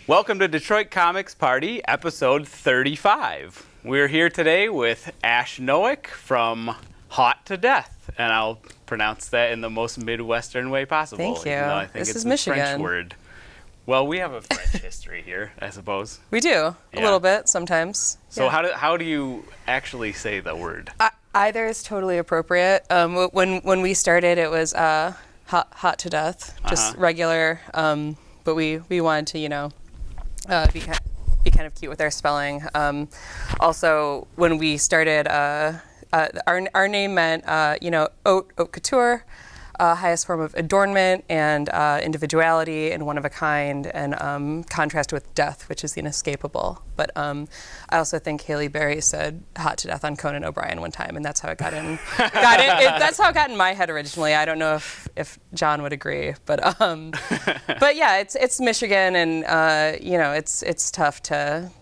Welcome to Detroit Comix Party, episode 35. We're here today with Ash Nowak from Haute to Death, and I'll pronounce that in the most Midwestern way possible. Thank you. Even though I think This it's is a Michigan. French word. Well, we have a French history here, I suppose. We do, a little bit sometimes. So how do you actually say the word? Either is totally appropriate. When we started, it was hot to death, just regular. But we wanted to, be kind of cute with our spelling. Also, when we started, our name meant, haute couture, highest form of adornment and individuality and one of a kind, and contrast with death, which is the inescapable. But I also think Halle Berry said "hot to death" on Conan O'Brien one time, and that's how it got in. That's how it got in my head originally. I don't know if John would agree, but yeah, it's Michigan, and it's tough to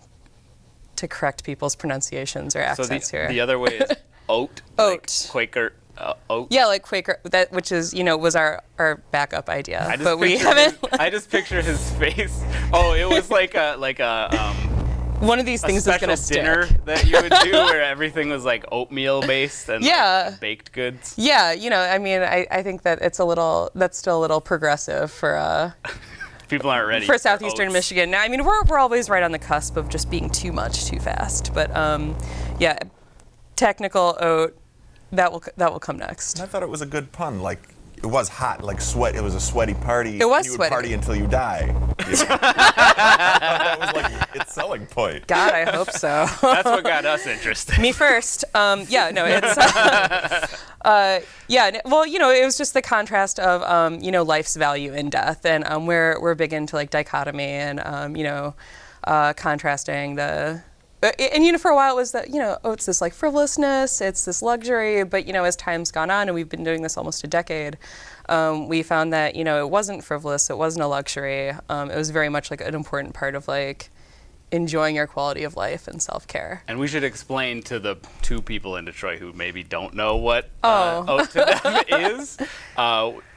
correct people's pronunciations or accents here. The other way is oat, Oat. like Quaker. Oat. Yeah, like Quaker, which is, was our backup idea, but we haven't. haven't. I just picture his face. Oh, it was like a one of these things is gonna stick. dinner that you would do where everything was like oatmeal based and like, baked goods. Yeah, I think that that's still a little progressive for people aren't ready for southeastern oats. Michigan. Now, we're always right on the cusp of just being too much too fast, but technical oat. That will come next. I thought it was a good pun. Like, it was hot, like sweat. It was a sweaty party. It was you sweaty. would party until you die. That was like its selling point. God, I hope so. That's what got us interested. Me first. It's well, it was just the contrast of life's value in death, and we're big into like dichotomy and contrasting the. And for a while it was that, it's this like frivolousness, it's this luxury, but as time's gone on, and we've been doing this almost a decade, we found that, it wasn't frivolous, it wasn't a luxury, it was very much like an important part of like enjoying your quality of life and self-care. And we should explain to the two people in Detroit who maybe don't know what Haute to Death is.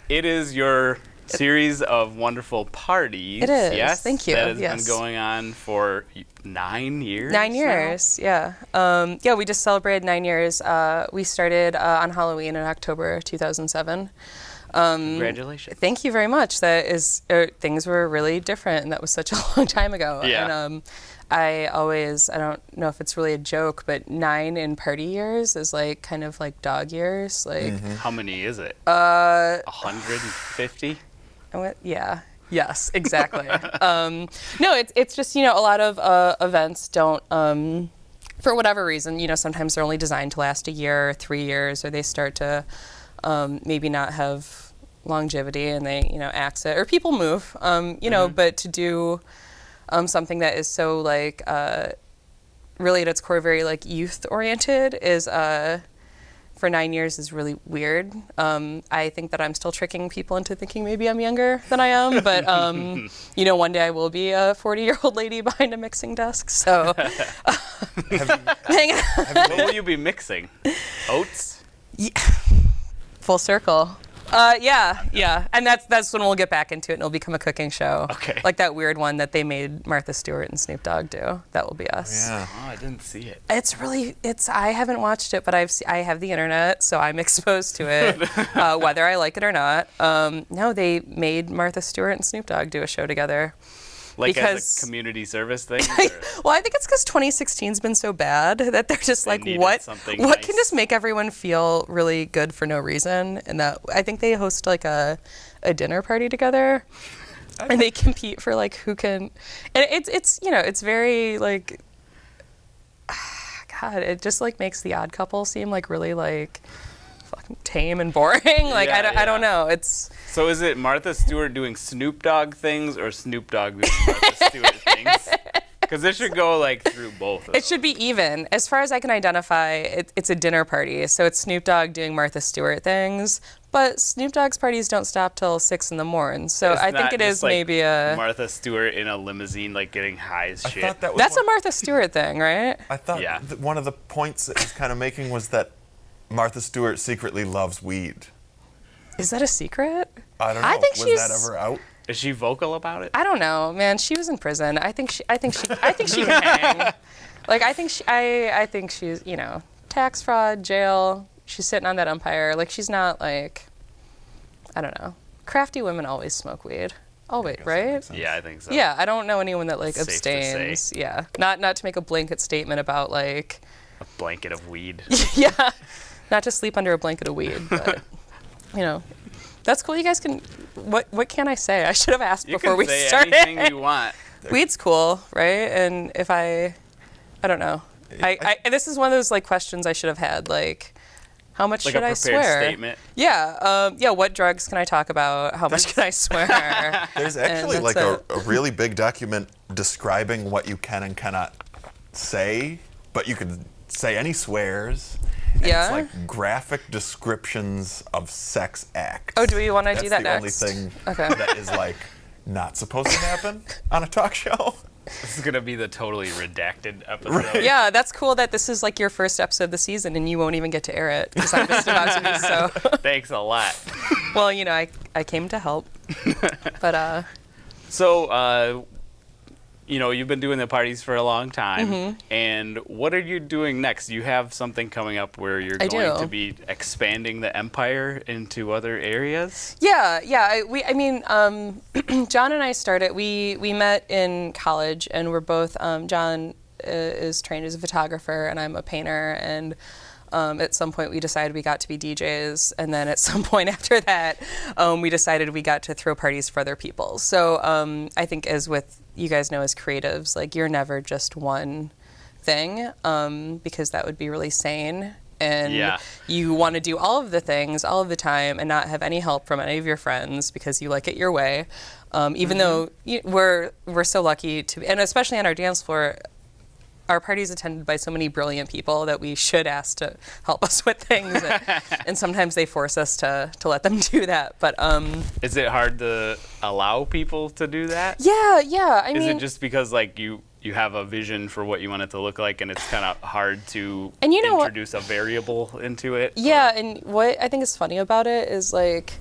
It is your series of wonderful parties. It is. Yes, Thank you. That has been going on for 9 years. 9 years. Now? Yeah. We just celebrated 9 years. We started on Halloween in October 2007. Congratulations. Thank you very much. That is, things were really different, and that was such a long time ago. Yeah. And I don't know if it's really a joke, but 9 in party years is like kind of like dog years. Like, How many is it? 150? Yeah. Yes, exactly. No, it's just, a lot of events don't, for whatever reason, sometimes they're only designed to last a year or 3 years, or they start to maybe not have longevity and they, axe it, or people move, but to do something that is so like, really at its core very like youth oriented is, for 9 years is really weird. I think that I'm still tricking people into thinking maybe I'm younger than I am, but one day I will be a 40-year-old lady behind a mixing desk. So, What will you be mixing? Oats? Yeah. Full circle. Yeah, and that's when we'll get back into it, and it'll become a cooking show. Okay. Like that weird one that they made Martha Stewart and Snoop Dogg do. That will be us. Yeah. Oh, I didn't see it. I haven't watched it, but I have the internet, so I'm exposed to it, whether I like it or not. No, they made Martha Stewart and Snoop Dogg do a show together. Like as a community service thing? Well, I think it's because 2016's been so bad that they're just like, what nice. can just make everyone feel really good for no reason? And that I think they host like a dinner party together, and they compete for like who can. And it's very like, God, it just like makes the Odd Couple seem like really like fucking tame and boring. Like I don't know. So is it Martha Stewart doing Snoop Dogg things or Snoop Dogg doing Martha Stewart things? Because it should go like through both of It should be even. As far as I can identify, it's a dinner party. So it's Snoop Dogg doing Martha Stewart things. But Snoop Dogg's parties don't stop till 6 in the morning. So It's I think it is like maybe a... Martha Stewart in a limousine, like getting high as shit. I thought that was That's a Martha Stewart thing, right? I thought one of the points it was kind of making was that Martha Stewart secretly loves weed. Is that a secret? I don't know. I think was that ever out? Is she vocal about it? I don't know, man. She was in prison. I think she can hang. Like, I think she's, you know, tax fraud, jail. She's sitting on that umpire. Like, she's not like, I don't know. Crafty women always smoke weed. Always, right? Yeah, I think so. Yeah, I don't know anyone that like Safe to abstains. say. Yeah, not to make a blanket statement about like. A blanket of weed. Yeah, not to sleep under a blanket of weed, but you know, that's cool. You guys can. What can I say? I should have asked before we say started. Anything you want. Weed's cool, right? And if I don't know. This is one of those like questions I should have had. Like, how much Like should a I prepared swear? statement. Yeah. Yeah. What drugs can I talk about? How much can I swear? There's actually And like that's a really big document describing what you can and cannot say, but you can say any swears. And Yeah? It's like graphic descriptions of sex acts. Oh, do we want to do that That's next? the only thing Okay. that is like not supposed to happen on a talk show. This is going to be the totally redacted episode. Right. Yeah, that's cool that this is like your first episode of the season and you won't even get to air it because I missed about to be so. Thanks a lot. Well, you know, I came to help. But So, you know, you've been doing the parties for a long time. Mm-hmm. And what are you doing next? You have something coming up where you're I going do. to be expanding the empire into other areas? yeah. John and I started. We met in college, and we're both. John is trained as a photographer, and I'm a painter. And at some point, we decided we got to be DJs, and then at some point after that, we decided we got to throw parties for other people. So I think, as with you guys know, as creatives, like you're never just one thing, because that would be really sane. And Yeah. you want to do all of the things all of the time and not have any help from any of your friends because you like it your way. Even though we're so lucky to, and especially on our dance floor, our party's attended by so many brilliant people that we should ask to help us with things. And sometimes they force us to let them do that. But Is it hard to allow people to do that? yeah. I Is mean, it just because like you have a vision for what you want it to look like and it's kind of hard to And you know what? introduce a variable into it? yeah, and what I think is funny about it is like,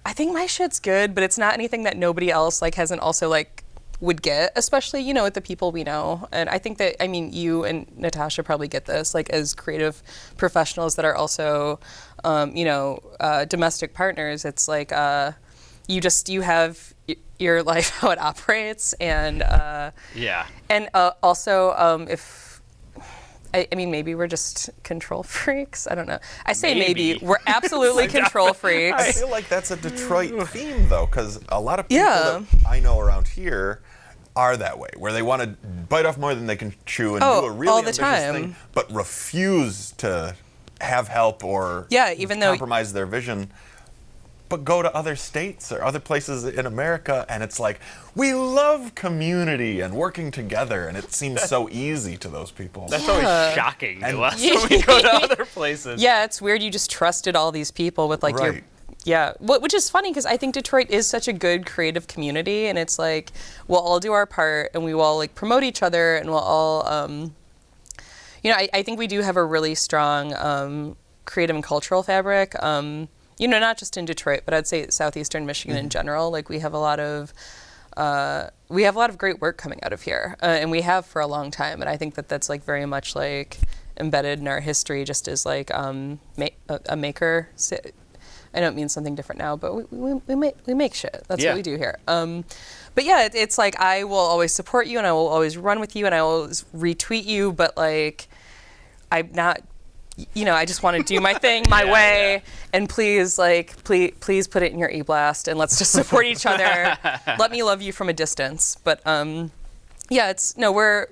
I think my shit's good, but it's not anything that nobody else like hasn't also like would get, especially, you know, with the people we know. And I think that, I mean, you and Natasha probably get this, like as creative professionals that are also, domestic partners. It's like, you have your life, how it operates. And, Yeah. and also, I mean, maybe we're just control freaks. I don't know. I say maybe. Maybe. We're absolutely control I freaks. feel like that's a Detroit theme, though, because a lot of people Yeah. that I know around here are that way, where they want to bite off more than they can chew and Oh, do a really all the ambitious time. thing, but refuse to have help or Yeah, even though- compromise their vision. But go to other states or other places in America, and it's like, we love community and working together, and it seems so easy to those people. That's Yeah. always shocking And- to us when we go to other places. Yeah, it's weird. You just trusted all these people with like your. Right. Yeah, which is funny because I think Detroit is such a good creative community, and it's like we'll all do our part, and we will all like promote each other, and we'll all, I think we do have a really strong creative and cultural fabric. Not just in Detroit, but I'd say southeastern Michigan in general. Like we have a lot of great work coming out of here, and we have for a long time. And I think that that's like very much like embedded in our history, just as like a maker. I don't mean something different now, but we make shit. That's Yeah. what we do here. But yeah, it's like I will always support you, and I will always run with you, and I will always retweet you. But like, I'm not. I just want to do my thing my Yeah, way, yeah. and please put it in your e-blast, and let's just support each other. Let me love you from a distance. But we're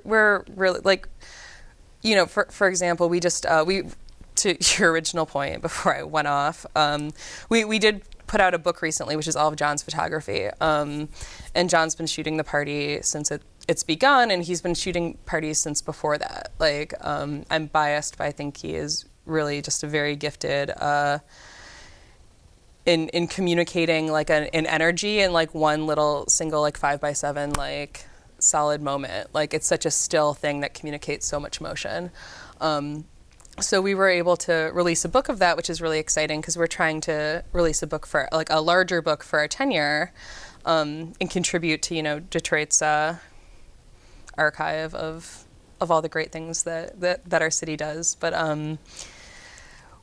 really like, for example, we just to your original point before I went off, we did put out a book recently, which is all of John's photography, and John's been shooting the party since it's begun, and he's been shooting parties since before that. Like, I'm biased, but I think he is really just a very gifted in communicating like an energy in like one little single like 5x7 like solid moment. Like it's such a still thing that communicates so much motion. So we were able to release a book of that, which is really exciting because we're trying to release a book for like a larger book for our tenure, and contribute to, you know, Detroit's archive of all the great things that our city does. But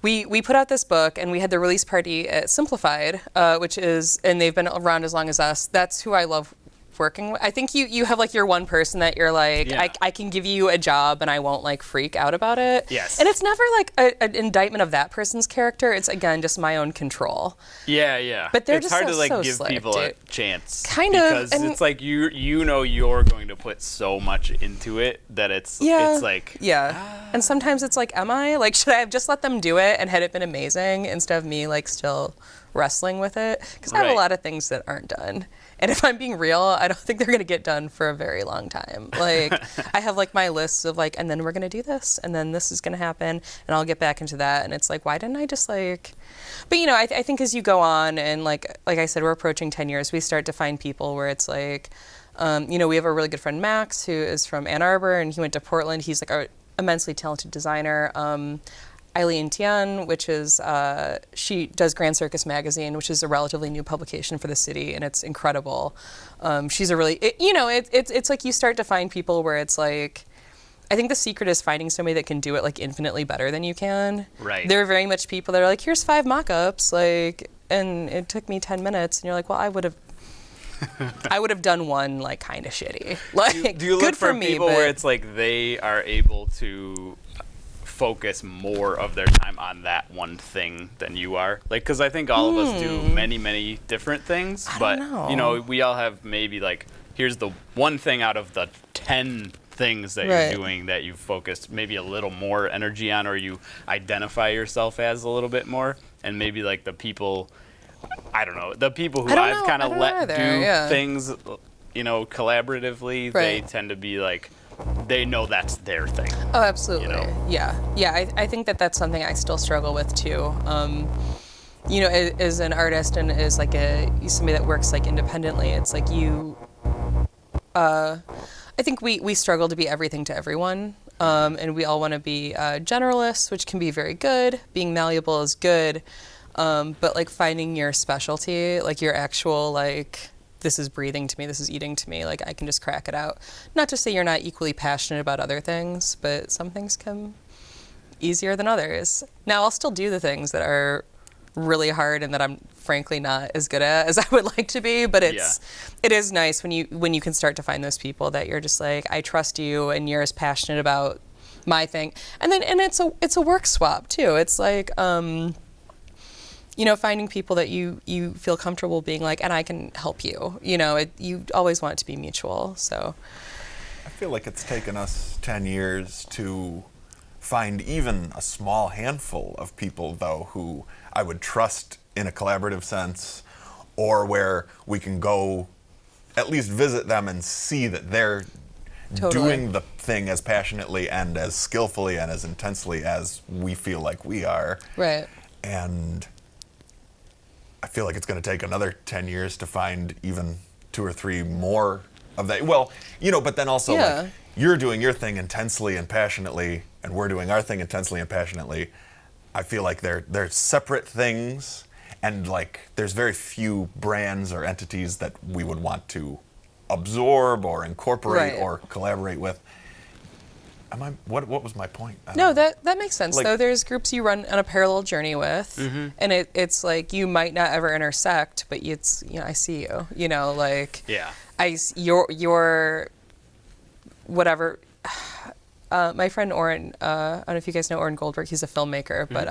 we put out this book, and we had the release party at Simplified, which is, and they've been around as long as us. That's who I love working with. I think you have like your one person that you're like, Yeah. I can give you a job and I won't like freak out about it. Yes. And it's never like an indictment of that person's character. It's again just my own control. Yeah. But they're it's just hard so- to like so give slick, people dude. a chance. Kind of, because and- it's like you know you're going to put so much into it that it's like And sometimes it's like, am I? Like, should I have just let them do it and had it been amazing instead of me like still wrestling with it? Because I have a Right. lot of things that aren't done. And if I'm being real, I don't think they're going to get done for a very long time. Like, I have like my lists of like, and then we're going to do this, and then this is going to happen, and I'll get back into that. And it's like, why didn't I just like, but you know, I think as you go on and like I said, we're approaching 10 years, we start to find people where it's like, you know, we have a really good friend, Max, who is from Ann Arbor, and he went to Portland. He's like an immensely talented designer. Eileen Tian, which is, she does Grand Circus Magazine, which is a relatively new publication for the city, and it's incredible. She's a really, it's like you start to find people where it's like, I think the secret is finding somebody that can do it like infinitely better than you can. Right. There are very much people that are like, here's 5 mock-ups, like, and it took me 10 minutes, and you're like, well, I would have done one like kind of shitty. Like, do you look good for for me, people but where it's like they are able to focus more of their time on that one thing than you are? Like, because I think all of us do many different things, but know. you know, we all have maybe like, here's the one thing out of the 10 things that Right. you're doing that you've focused maybe a little more energy on, or you identify yourself as a little bit more, and maybe like the people, I don't know, the people who I've kind of let do things, you know, collaboratively, they tend to be like, they know that's their thing. Oh, absolutely. You know? Yeah. I think that that's something I still struggle with too. You know, as an artist and as like somebody that works like independently, it's like I think we struggle to be everything to everyone. And we all want to be generalists, which can be very good. Being malleable is good. But like finding your specialty, like your actual like, this is breathing to me, this is eating to me, like I can just crack it out. Not to say you're not equally passionate about other things, but some things come easier than others. Now I'll still do the things that are really hard and that I'm frankly not as good at as I would like to be, but it is nice when you can start to find those people that you're just like, I trust you and you're as passionate about my thing. And it's a work swap too. It's like you know, finding people that you feel comfortable being like, and I can help you. You know, you always want it to be mutual. So I feel like it's taken us 10 years to find even a small handful of people, though, who I would trust in a collaborative sense, or where we can go at least visit them and see that they're doing the thing as passionately and as skillfully and as intensely as we feel like we are. Right. And I feel like it's going to take another 10 years to find even 2 or 3 more of that. Well, you know, but then also like, you're doing your thing intensely and passionately, and we're doing our thing intensely and passionately. I feel like they're separate things, and like there's very few brands or entities that we would want to absorb or incorporate or collaborate with. What was my point? No, that makes sense. Like, though there's groups you run on a parallel journey with, and it's like you might not ever intersect, but it's, you know, I see you. You know, like your whatever. My friend Oren, I don't know if you guys know Oren Goldberg. He's a filmmaker, but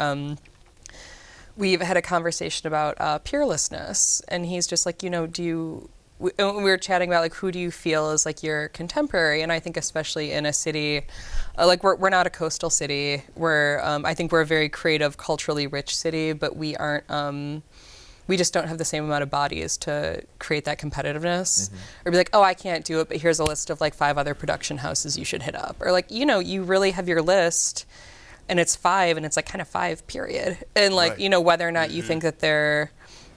we've had a conversation about peerlessness, and he's just like, you know, we were chatting about like, who do you feel is like your contemporary? And I think especially in a city, like we're not a coastal city. I think we're a very creative, culturally rich city, but we aren't, we just don't have the same amount of bodies to create that competitiveness. Or be like, oh, I can't do it, but here's a list of like 5 other production houses you should hit up. Or like, you know, you really have your list and it's 5 and it's like kind of 5 period. And like, you know, whether or not you think that they're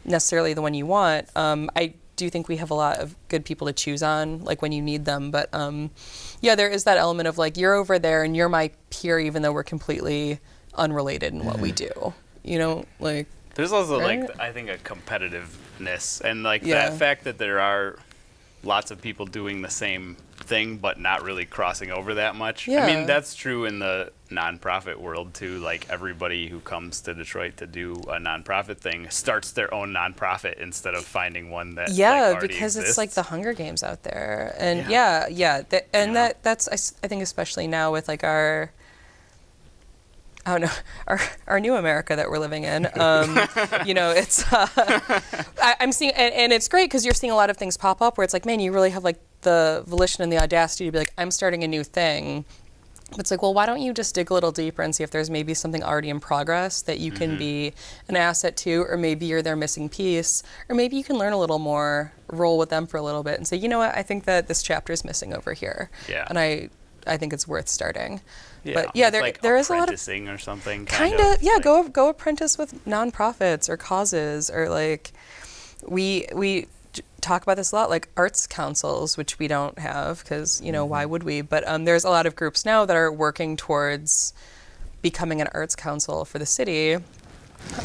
necessarily the one you want, I do think we have a lot of good people to choose on, like when you need them. But there is that element of like, you're over there and you're my peer, even though we're completely unrelated in what we do. You know, like. There's also right? like I think a competitiveness and like Yeah. that fact that there are lots of people doing the same thing but not really crossing over that much. I mean, Yeah. that's true in the nonprofit world too. Like everybody who comes to Detroit to do a nonprofit thing starts their own nonprofit instead of finding one that Yeah, like, already because exists. it's like the Hunger Games out there, and Yeah. and Yeah. that's I think especially now with like our. I don't know, our new America that we're living in. You know, it's I'm seeing, and it's great because you're seeing a lot of things pop up where it's like, man, you really have like the volition and the audacity to be like, I'm starting a new thing. But it's like, well, why don't you just dig a little deeper and see if there's maybe something already in progress that you can be an asset to, or maybe you're their missing piece, or maybe you can learn a little more, roll with them for a little bit, and say, you know what, I think that this chapter is missing over here, and I think it's worth starting. But yeah, there is a lot of apprenticing or something. Kind of, yeah. Like, go apprentice with nonprofits or causes, or like we talk about this a lot, like arts councils, which we don't have because you know why would we? But there's a lot of groups now that are working towards becoming an arts council for the city.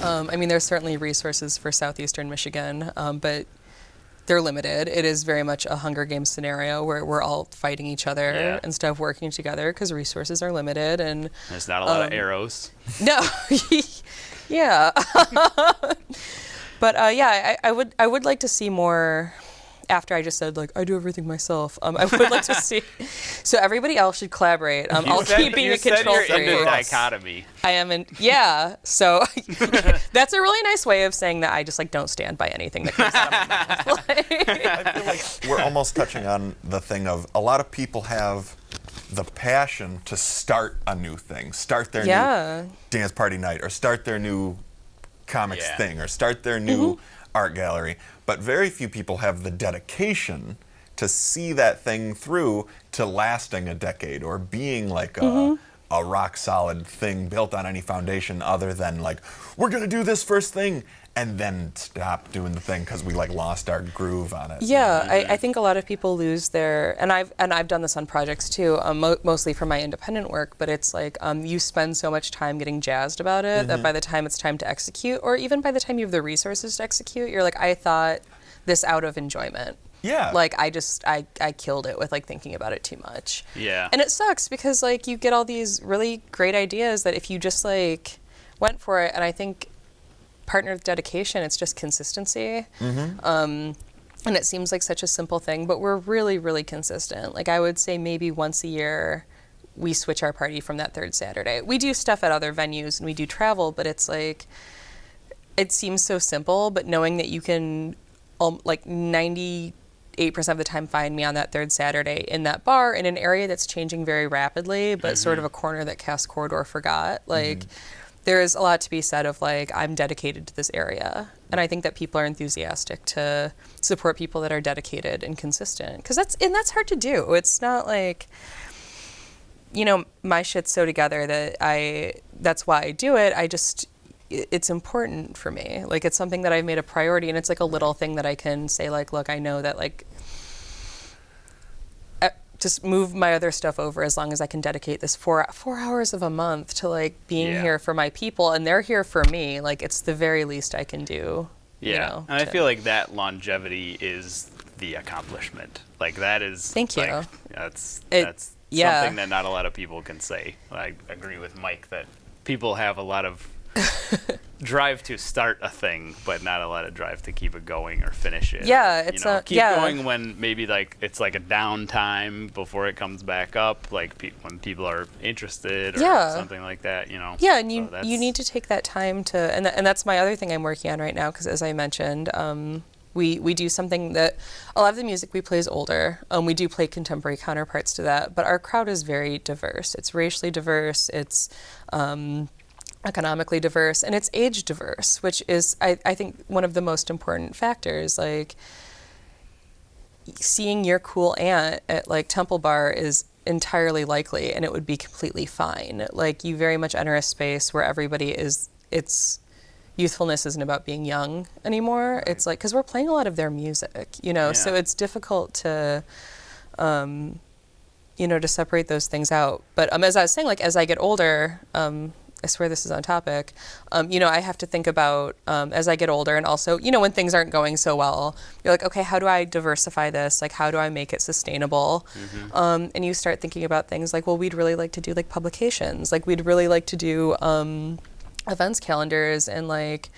I mean, there's certainly resources for southeastern Michigan, but they're limited. It is very much a Hunger Games scenario where we're all fighting each other instead of working together because resources are limited and there's not a lot of arrows. No, yeah, but yeah, I would like to see more. After I just said like I do everything myself, I would like to see. So everybody else should collaborate. I'll keep being a control freak. freak. You're into dichotomy. I am in, yeah. So that's a really nice way of saying that I just like don't stand by anything that comes out of my mouth. I feel like we're almost touching on the thing of a lot of people have the passion to start a new thing, start their new dance party night, or start their new comics thing, or start their new art gallery. But very few people have the dedication to see that thing through to lasting a decade or being like a rock solid thing built on any foundation other than like, we're going to do this first thing and then stop doing the thing because we like lost our groove on it. Yeah, I think a lot of people lose their, and I've done this on projects too, mostly for my independent work, but it's like you spend so much time getting jazzed about it that by the time it's time to execute, or even by the time you have the resources to execute, you're like, I thought this out of enjoyment. Yeah. Like I killed it with like thinking about it too much. Yeah. And it sucks because like you get all these really great ideas that if you just like went for it, and I think partnered with dedication, it's just consistency. And it seems like such a simple thing, but we're really, really consistent. Like I would say maybe once a year we switch our party from that third Saturday. We do stuff at other venues and we do travel, but it's like, it seems so simple, but knowing that you can like 98% of the time find me on that third Saturday in that bar in an area that's changing very rapidly, but sort of a corner that Cass Corridor forgot. Like there is a lot to be said of like, I'm dedicated to this area. And I think that people are enthusiastic to support people that are dedicated and consistent. Because that's hard to do. It's not like, you know, my shit's so together that that's why I do it. It's important for me. Like it's something that I've made a priority, and it's like a little thing that I can say like, look, I know that like, just move my other stuff over as long as I can dedicate this 4 hours of a month to like being here for my people, and they're here for me. Like it's the very least I can do. Yeah, you know, and I feel like that longevity is the accomplishment. Like that is. Thank you. Like, that's something that not a lot of people can say. I agree with Mike that people have a lot of drive to start a thing, but not a lot of drive to keep it going or finish it. Yeah, or, it's keep going when maybe like it's like a downtime before it comes back up, like when people are interested or something like that. You know. Yeah, and you need to take that time to, and that's my other thing I'm working on right now, because as I mentioned, we do something that a lot of the music we play is older. We do play contemporary counterparts to that, but our crowd is very diverse. It's racially diverse. It's economically diverse, and it's age diverse, which is, I think, one of the most important factors. Like, seeing your cool aunt at, like, Temple Bar is entirely likely, and it would be completely fine. Like, you very much enter a space where everybody is, youthfulness isn't about being young anymore. Right. It's like, because we're playing a lot of their music, you know, so it's difficult to, you know, to separate those things out. But as I was saying, like, as I get older, I swear this is on topic. I have to think about as I get older, and also, when things aren't going so well, you're like, okay, how do I diversify this? Like, how do I make it sustainable? And you start thinking about things like, well, we'd really like to do like publications. Like, we'd really like to do events calendars and like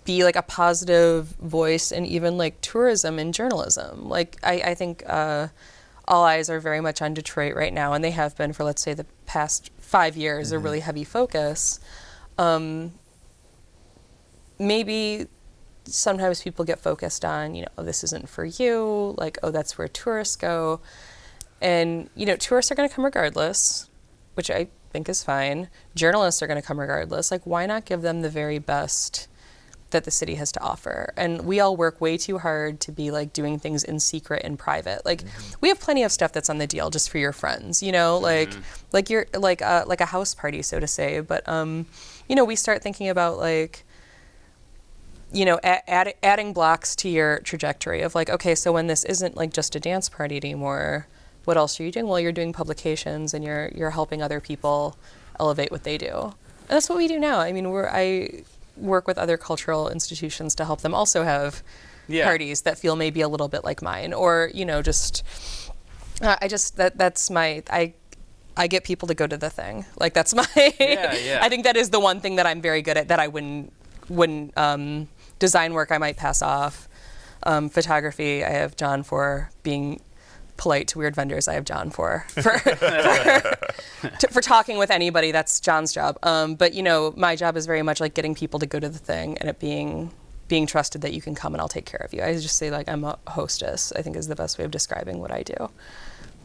be like a positive voice in even like tourism and journalism. Like, I think all eyes are very much on Detroit right now, and they have been for, let's say, the past 5 years, a really heavy focus. Maybe sometimes people get focused on, oh, this isn't for you, like, oh, that's where tourists go. And, tourists are going to come regardless, which I think is fine. Journalists are going to come regardless. Like, why not give them the very best that the city has to offer? And we all work way too hard to be like doing things in secret and private. Like, we have plenty of stuff that's on the deal just for your friends, like you're like a house party, so to say. But we start thinking about like, adding blocks to your trajectory of like, okay, so when this isn't like just a dance party anymore, what else are you doing? Well, you're doing publications, and you're helping other people elevate what they do. And that's what we do now. I mean, I work with other cultural institutions to help them also have parties that feel maybe a little bit like mine, or I get people to go to the thing. Like, that's my I think that is the one thing that I'm very good at that I wouldn't design work I might pass off. Photography, I have John for. Being polite to weird vendors, I have John for talking with anybody. That's John's job. But my job is very much like getting people to go to the thing, and it being trusted that you can come and I'll take care of you. I just say like I'm a hostess, I think, is the best way of describing what I do.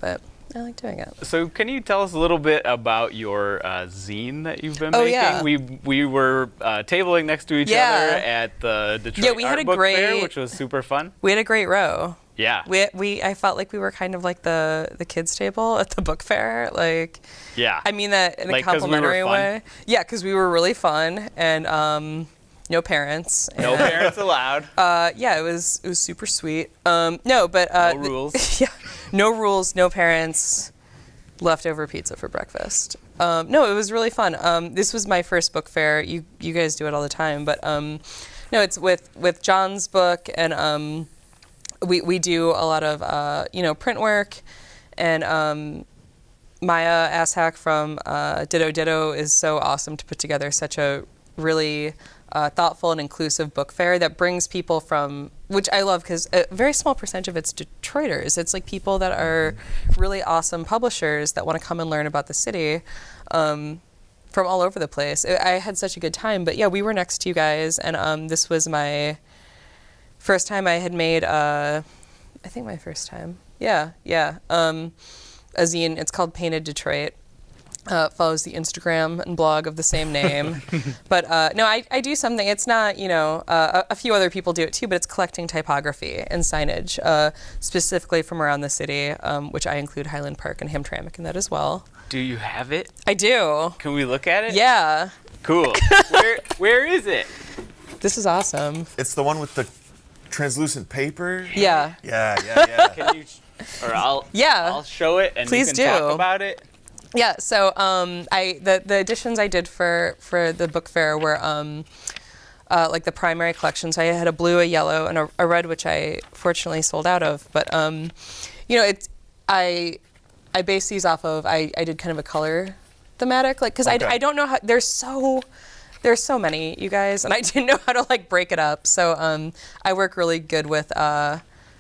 But I like doing it. So can you tell us a little bit about your zine that you've been making? Yeah. We were tabling next to each other at the Detroit Art Book Fair, which was super fun. We had a great row. Yeah. I felt like we were kind of like the kids table at the book fair. Like, yeah. I mean that in a complimentary way. Yeah, because we were really fun, and no parents. No parents allowed. Yeah, it was super sweet. No rules. Yeah, no rules, no parents. Leftover pizza for breakfast. No, it was really fun. This was my first book fair. You guys do it all the time, but no, it's with John's book, and we do a lot of print work, and Maya Ashak from Ditto Ditto is so awesome to put together such a really thoughtful and inclusive book fair that brings people from, which I love because a very small percentage of it's Detroiters. It's like people that are really awesome publishers that want to come and learn about the city from all over the place. I had such a good time, but yeah, we were next to you guys, and this was my first time I had made, I think my first time. Yeah. A zine. It's called Painted Detroit. Follows the Instagram and blog of the same name. But no, I do something. It's not, a few other people do it too, but it's collecting typography and signage, specifically from around the city, which I include Highland Park and Hamtramck in that as well. Do you have it? I do. Can we look at it? Yeah. Cool. Where is it? This is awesome. It's the one with the translucent paper? Yeah. Yeah. Can you, or I'll show it, and Please you can talk do. about it. Yeah, so the editions I did for the book fair were like the primary collection. So I had a blue, a yellow, and a red, which I fortunately sold out of. But I based these off of I did kind of a color thematic, like, because I don't know how there's so many, you guys, and I didn't know how to like break it up. So I work really good with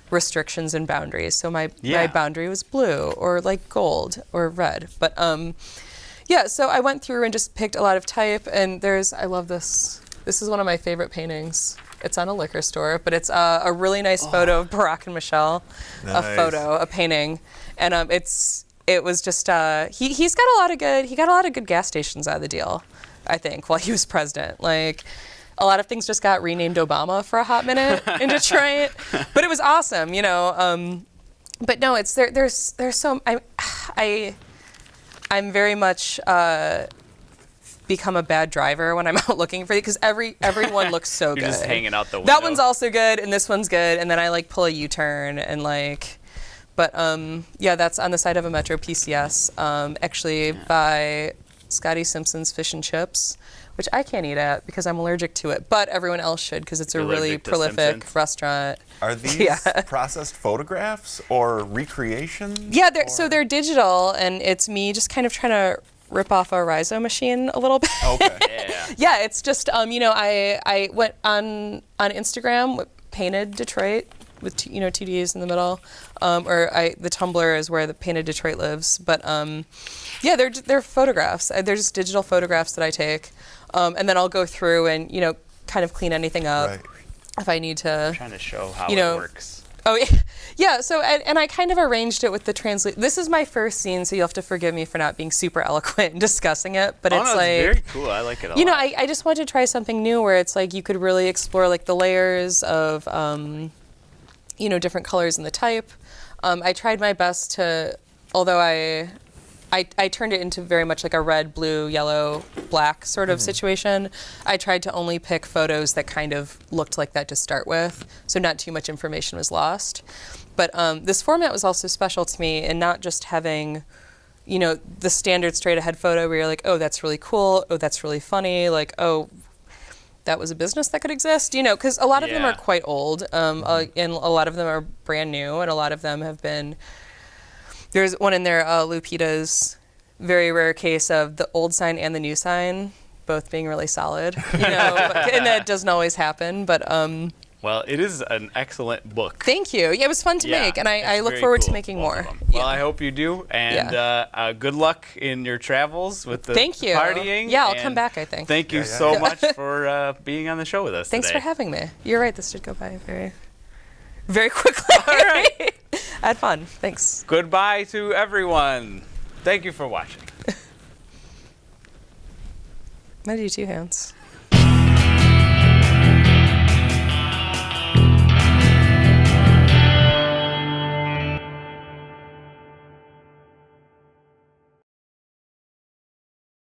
restrictions and boundaries. So my boundary was blue or like gold or red. But so I went through and just picked a lot of type, and I love this. This is one of my favorite paintings. It's on a liquor store, but it's a really nice photo of Barack and Michelle. Nice. A painting. And it was just he got a lot of good gas stations out of the deal, I think, while he was president. Like, a lot of things just got renamed Obama for a hot minute in Detroit, but it was awesome, But no, it's there's so I'm very much become a bad driver when I'm out looking for it, because everyone looks so good. You're just hanging out the window. That one's also good, and this one's good, and then I like pull a U-turn and like. But that's on the side of a Metro PCS, actually by Scotty Simpson's fish and chips, which I can't eat at because I'm allergic to it, but everyone else should because it's a really prolific restaurant. Are these processed photographs or recreations? Yeah, so they're digital, and it's me just kind of trying to rip off a rhizo machine a little bit. Okay. Yeah, it's just, I went on Instagram with Painted Detroit with, two Ds in the middle. The Tumblr is where the Painted Detroit lives. But, yeah, they're photographs. They're just digital photographs that I take. And then I'll go through and, kind of clean anything up if I need to. I'm trying to show how it works. Oh, yeah. So, and I kind of arranged it with the translate. This is my first scene, so you'll have to forgive me for not being super eloquent in discussing it. But it's very cool. I like it a lot. I just wanted to try something new where it's like you could really explore like the layers of, different colors in the type. I tried my best to, although I turned it into very much like a red, blue, yellow, black sort of situation. I tried to only pick photos that kind of looked like that to start with, so not too much information was lost. But this format was also special to me in not just having, the standard straight ahead photo where you're like, oh, that's really cool, oh, that's really funny, like, oh, that was a business that could exist, because a lot of them are quite old, and a lot of them are brand new, and a lot of them have been. There's one in there, Lupita's very rare case of the old sign and the new sign both being really solid, and that doesn't always happen, but. Well, it is an excellent book. Thank you. Yeah, it was fun to make, and I look forward to making more. Well, I hope you do, and good luck in your travels with the partying. Yeah, I'll come back, I think. Thank you so much for being on the show with us Thanks today. for having me. You're right, this did go by very, very quickly. All right. I had fun. Thanks. Goodbye to everyone. Thank you for watching. I'm going to do 2 hands.